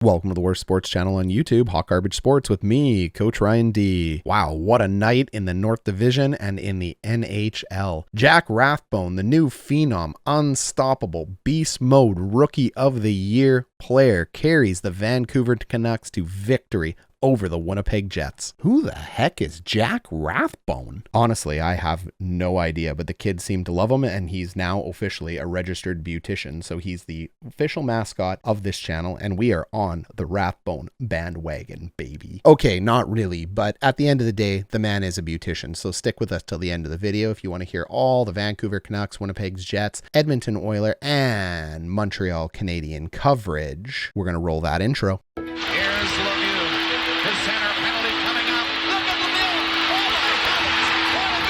Welcome to the worst sports channel on YouTube, Hot Garbage Sports, with me, Coach Ryan D. Wow, what a night in the North Division and in the NHL. Jack Rathbone, the new phenom, unstoppable, beast mode, rookie of the year player, carries the Vancouver Canucks to victory over the Winnipeg Jets. Who the heck is Jack Rathbone? Honestly, I have no idea, but the kids seem to love him, and he's now officially a registered beautician, so he's the official mascot of this channel, and we are on the Rathbone bandwagon, baby. Okay, not really, but at the end of the day, the man is a beautician, so stick with us till the end of the video if you want to hear all the Vancouver Canucks, Winnipeg Jets, Edmonton Oilers, and Montreal Canadiens coverage. We're going to roll that intro. The center penalty coming up. Look at the mill. Oh my God.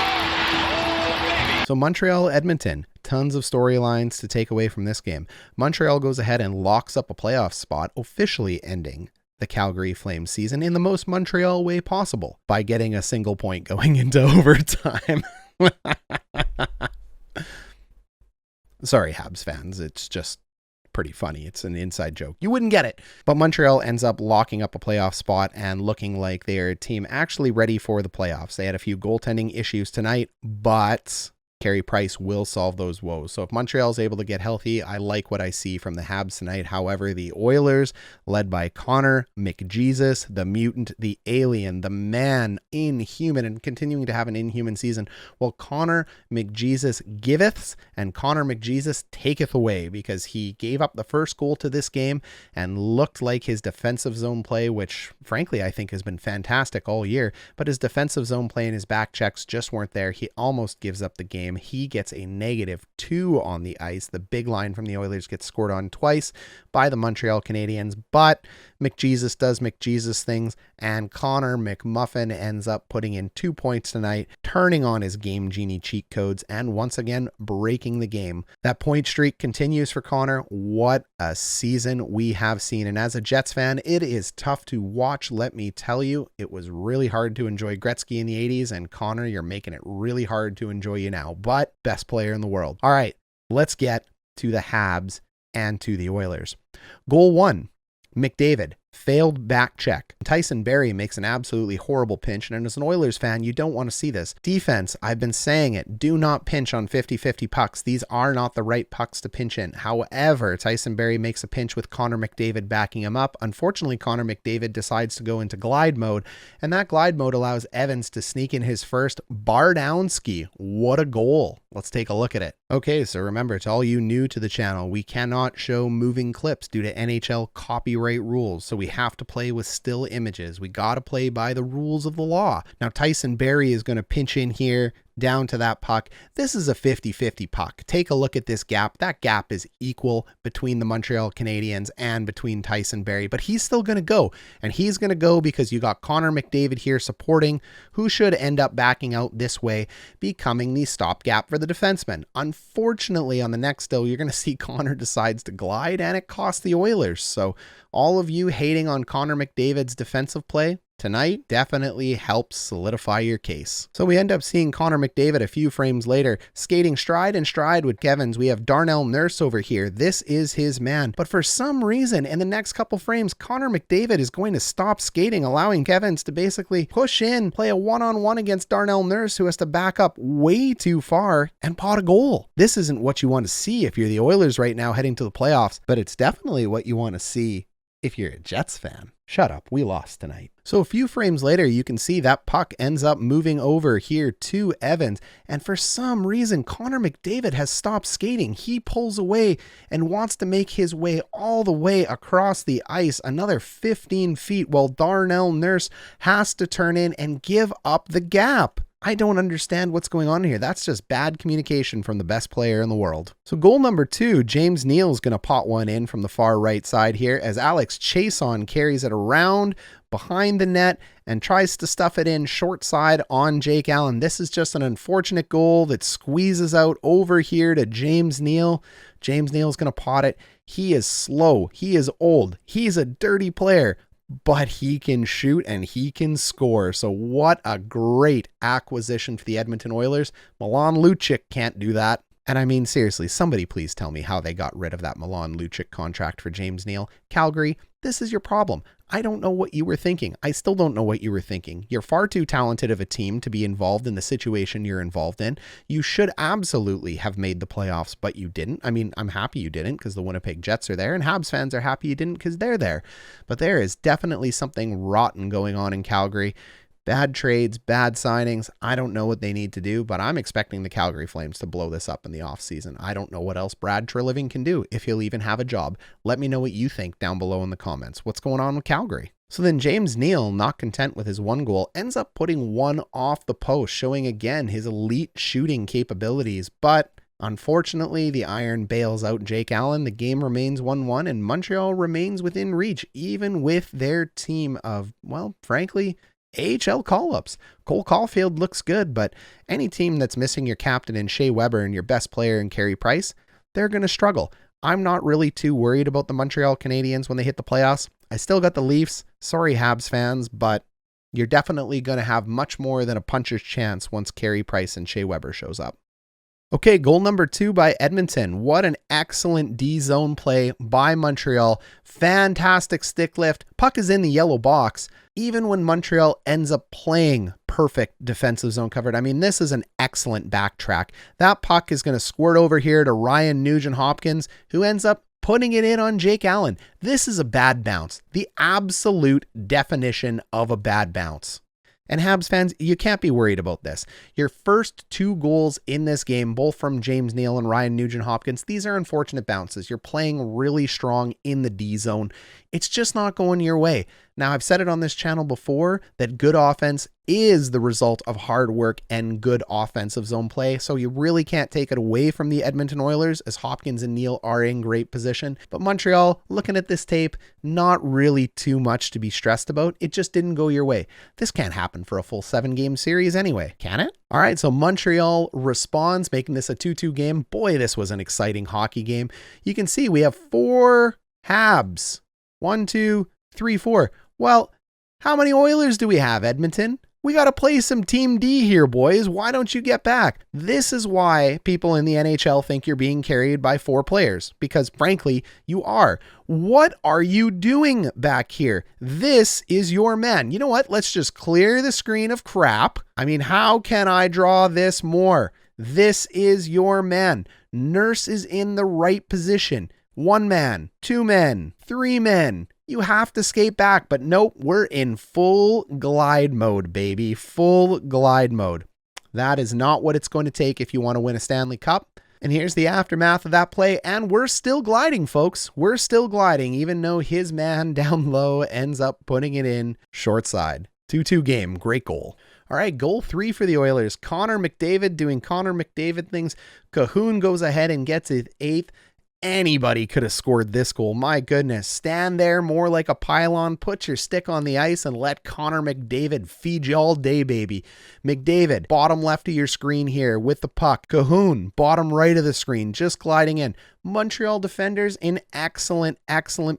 Oh, baby. So Montreal, Edmonton, tons of storylines to take away from this game. Montreal goes ahead and locks up a playoff spot, officially ending the Calgary Flames season in the most Montreal way possible by getting a single point going into overtime. Sorry, Habs fans. It's just pretty funny. It's an inside joke. You wouldn't get it. But Montreal ends up locking up a playoff spot and looking like they're a team actually ready for the playoffs. They had a few goaltending issues tonight, but Carey will solve those woes. So if Montreal is able to get healthy, I like what I see from the Habs tonight. However, the Oilers, led by Connor McJesus, the mutant, the alien, the man, inhuman, and continuing to have an inhuman season, well, Connor McJesus giveth and Connor McJesus taketh away, because he gave up the first goal to this game and looked like his defensive zone play, which frankly I think has been fantastic all year, but his defensive zone play and his back checks just weren't there. He almost gives up the game. He gets a -2 on the ice. The big line from the Oilers gets scored on twice by the Montreal Canadiens, but McJesus does McJesus things, and Connor McMuffin ends up putting in 2 points tonight, turning on his Game Genie cheat codes, and once again breaking the game. That point streak continues for Connor. What a season we have seen, and as a Jets fan, it is tough to watch, let me tell you. It was really hard to enjoy Gretzky in the 80s, and Connor, you're making it really hard to enjoy you now, but best player in the world. All right, let's get to the Habs and to the Oilers. Goal 1, McDavid, failed back check. Tyson Barrie makes an absolutely horrible pinch, and as an Oilers fan, you don't want to see this. Defense, I've been saying it, do not pinch on 50-50 pucks. These are not the right pucks to pinch in. However, Tyson Barrie makes a pinch with Connor McDavid backing him up. Unfortunately, Connor McDavid decides to go into glide mode, and that glide mode allows Evans to sneak in his first bar down ski. What a goal. Let's take a look at it. Okay, so remember, to all you new to the channel, we cannot show moving clips due to NHL copyright rules, so we have to play with still images. We got to play by the rules of the law. Now, Tyson Barrie is going to pinch in here down to that puck. This is a 50-50 puck. Take a look at this gap. That gap is equal between the Montreal Canadiens and between Tyson Barrie, but he's still going to go, and he's going to go because you got Connor McDavid here supporting, who should end up backing out this way, becoming the stopgap for the defenseman. Unfortunately, on the next still, you're going to see Connor decides to glide, and it costs the Oilers. So all of you hating on Connor McDavid's defensive play tonight definitely helps solidify your case. So we end up seeing Connor McDavid a few frames later, skating stride and stride with Evans. We have Darnell Nurse over here. This is his man. But for some reason, in the next couple frames, Connor McDavid is going to stop skating, allowing Evans to basically push in, play a one-on-one against Darnell Nurse, who has to back up way too far and pot a goal. This isn't what you want to see if you're the Oilers right now heading to the playoffs, but it's definitely what you want to see if you're a Jets fan. Shut up, we lost tonight. So a few frames later, you can see that puck ends up moving over here to Evans, and for some reason, Connor McDavid has stopped skating. He pulls away and wants to make his way all the way across the ice, another 15 feet, while Darnell Nurse has to turn in and give up the gap. I don't understand what's going on here. That's just bad communication from the best player in the world. So goal number 2, James Neal's going to pot one in from the far right side here as Alex Chason carries it around behind the net and tries to stuff it in short side on Jake Allen. This is just an unfortunate goal that squeezes out over here to James Neal. James Neal's going to pot it. He is slow. He is old. He's a dirty player, but he can shoot and he can score. So what a great acquisition for the Edmonton Oilers. Milan Lucic can't do that. And I mean, seriously, somebody please tell me how they got rid of that Milan Lucic contract for James Neal. Calgary, this is your problem. I don't know what you were thinking. I still don't know what you were thinking. You're far too talented of a team to be involved in the situation you're involved in. You should absolutely have made the playoffs, but you didn't. I mean, I'm happy you didn't because the Winnipeg Jets are there, and Habs fans are happy you didn't because they're there. But there is definitely something rotten going on in Calgary. Bad trades, bad signings. I don't know what they need to do, but I'm expecting the Calgary Flames to blow this up in the offseason. I don't know what else Brad Treliving can do, if he'll even have a job. Let me know what you think down below in the comments. What's going on with Calgary? So then James Neal, not content with his one goal, ends up putting one off the post, showing again his elite shooting capabilities. But unfortunately, the Iron bails out Jake Allen. The game remains 1-1, and Montreal remains within reach, even with their team of, well, frankly, AHL call-ups. Cole Caulfield looks good, but any team that's missing your captain in Shea and your best player in Carey Price, they're going to struggle. I'm not really too worried about the Montreal Canadiens when they hit the playoffs. I still got the Leafs. Sorry, Habs fans, but you're definitely going to have much more than a puncher's chance once Carey Price and Shea shows up. Okay, goal number 2 by Edmonton. What an excellent D-zone play by Montreal. Fantastic stick lift. Puck is in the yellow box. Even when Montreal ends up playing perfect defensive zone covered. I mean, this is an excellent backtrack. That puck is going to squirt over here to Ryan Nugent-Hopkins, who ends up putting it in on Jake Allen. This is a bad bounce. The absolute definition of a bad bounce. And Habs fans, you can't be worried about this. Your first 2 goals in this game, both from James Neal and Ryan Nugent-Hopkins, these are unfortunate bounces. You're playing really strong in the D zone. It's just not going your way. Now, I've said it on this channel before that good offense is the result of hard work and good offensive zone play, so you really can't take it away from the Edmonton Oilers as Hopkins and Neal are in great position. But Montreal, looking at this tape, not really too much to be stressed about. It just didn't go your way. This can't happen for a full 7-game series anyway, can it? All right, so Montreal responds, making this a 2-2 game. Boy, this was an exciting hockey game. You can see we have 4 Habs. 1, 2, 3, 4. Well, how many Oilers do we have, Edmonton? We got to play some Team D here, boys. Why don't you get back? This is why people in the NHL think you're being carried by 4 players, because frankly, you are. What are you doing back here? This is your man. You know what? Let's just clear the screen of crap. I mean, how can I draw this more? This is your man. Nurse is in the right position. 1 man, 2 men, 3 men. You have to skate back, but nope, we're in full glide mode, baby. Full glide mode. That is not what it's going to take if you want to win a Stanley Cup. And here's the aftermath of that play, and we're still gliding, folks. We're still gliding, even though his man down low ends up putting it in short side. 2-2 game, great goal. All right, goal 3 for the Oilers. Connor McDavid doing Connor McDavid things. Cahoon goes ahead and gets his 8th. Anybody could have scored this goal. My goodness. Stand there more like a pylon. Put your stick on the ice and let Connor McDavid feed you all day, baby. McDavid, bottom left of your screen here with the puck. Cahoon, bottom right of the screen, just gliding in. Montreal defenders in excellent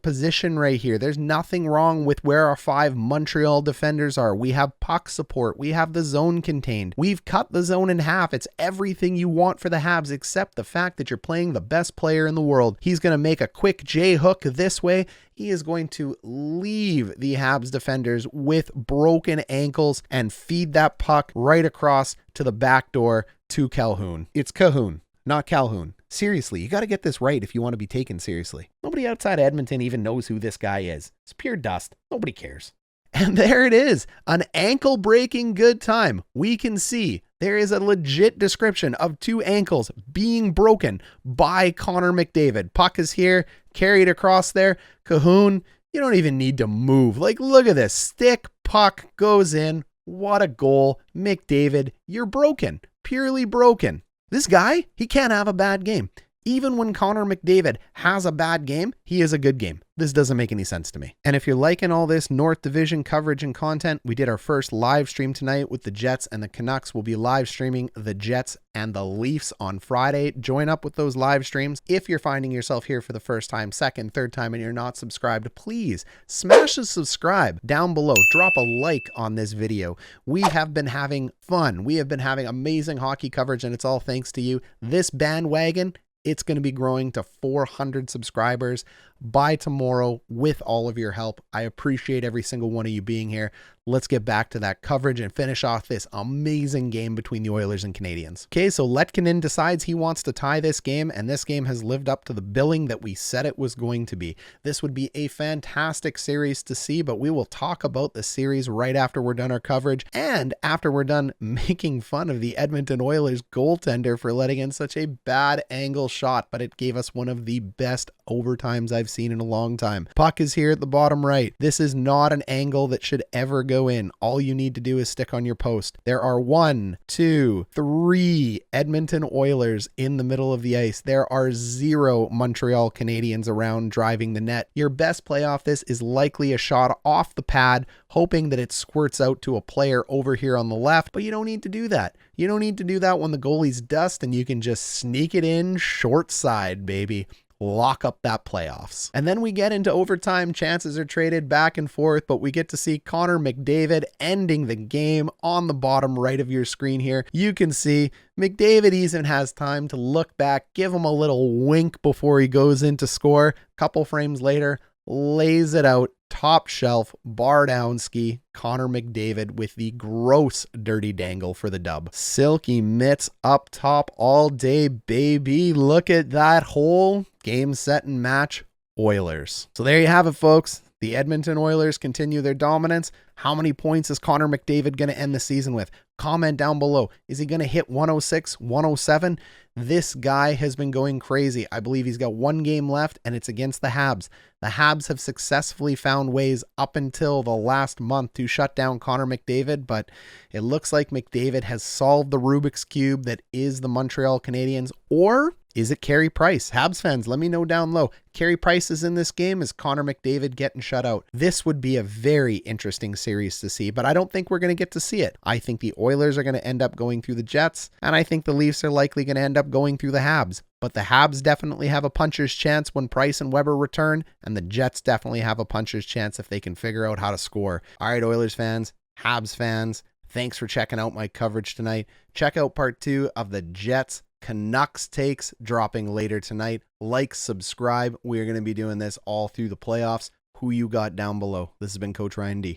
position right here. There's nothing wrong with where our 5 Montreal defenders are. We have puck support. We have the zone contained. We've cut the zone in half. It's everything you want for the Habs except the fact that you're playing the best player in the world. He's going to make a quick J hook this way. He is going to leave the Habs defenders with broken ankles and feed that puck right across to the back door to Calhoun. It's Cahoon, not Calhoun. Seriously, you got to get this right if you want to be taken seriously. Nobody outside Edmonton even knows who this guy is. It's pure dust. Nobody cares. And there it is, an ankle-breaking good time. We can see there is a legit description of 2 ankles being broken by Connor McDavid. Puck is here, carried across there. Cahoon, you don't even need to move. Like, look at this. Stick, puck, goes in. What a goal. McDavid, you're broken. Purely broken. This guy, he can't have a bad game. Even when Connor McDavid has a bad game, he is a good game. This doesn't make any sense to me. And if you're liking all this North Division coverage and content, we did our first live stream tonight with the Jets and the Canucks. We'll be live streaming the Jets and the Leafs on Friday. Join up with those live streams. If you're finding yourself here for the first time, second, third time, and you're not subscribed, please smash the subscribe down below. Drop a like on this video. We have been having fun. We have been having amazing hockey coverage, and it's all thanks to you. This bandwagon, it's going to be growing to 400 subscribers by tomorrow with all of your help. I appreciate every single one of you being here. Let's get back to that coverage and finish off this amazing game between the Oilers and Canadiens. Okay, so Letkinen decides he wants to tie this game, and this game has lived up to the billing that we said it was going to be. This would be a fantastic series to see, but we will talk about the series right after we're done our coverage and after we're done making fun of the Edmonton Oilers goaltender for letting in such a bad angle shot, but it gave us one of the best overtimes I've seen in a long time. Puck is here at the bottom right. This is not an angle that should ever go in. All you need to do is stick on your post. There are 1, 2, 3 Edmonton Oilers in the middle of the ice. There are 0 Montreal Canadiens around driving the net. Your best play off this is likely a shot off the pad, hoping that it squirts out to a player over here on the left, but you don't need to do that. You don't need to do that when the goalie's dust, and you can just sneak it in short side, baby. Lock up that playoffs. And then we get into overtime. Chances are traded back and forth, but we get to see Connor McDavid ending the game on the bottom right of your screen here. You can see McDavid even has time to look back, give him a little wink before he goes in to score. Couple frames later, lays it out, top shelf, bar down ski, Connor McDavid with the gross dirty dangle for the dub. Silky mitts up top all day, baby. Look at that hole. Game, set, and match, Oilers. So there you have it, folks. The Edmonton Oilers continue their dominance. How many points is Connor McDavid going to end the season with? Comment down below. Is he going to hit 106, 107? This guy has been going crazy. I believe he's got 1 game left, and it's against the Habs. The Habs have successfully found ways up until the last month to shut down Connor McDavid, but it looks like McDavid has solved the Rubik's Cube that is the Montreal Canadiens. Or is it Carey Price? Habs fans, let me know down low. Carey Price is in this game. Is Connor McDavid getting shut out? This would be a very interesting series to see, but I don't think we're going to get to see it. I think the Oilers are going to end up going through the Jets, and I think the Leafs are likely going to end up going through the Habs. But the Habs definitely have a puncher's chance when Price and Weber return, and the Jets definitely have a puncher's chance if they can figure out how to score. All right, Oilers fans, Habs fans, thanks for checking out my coverage tonight. Check out part 2 of the Jets Canucks takes dropping later tonight. Like, subscribe. We're going to be doing this all through the playoffs. Who you got down below? This has been Coach Ryan D.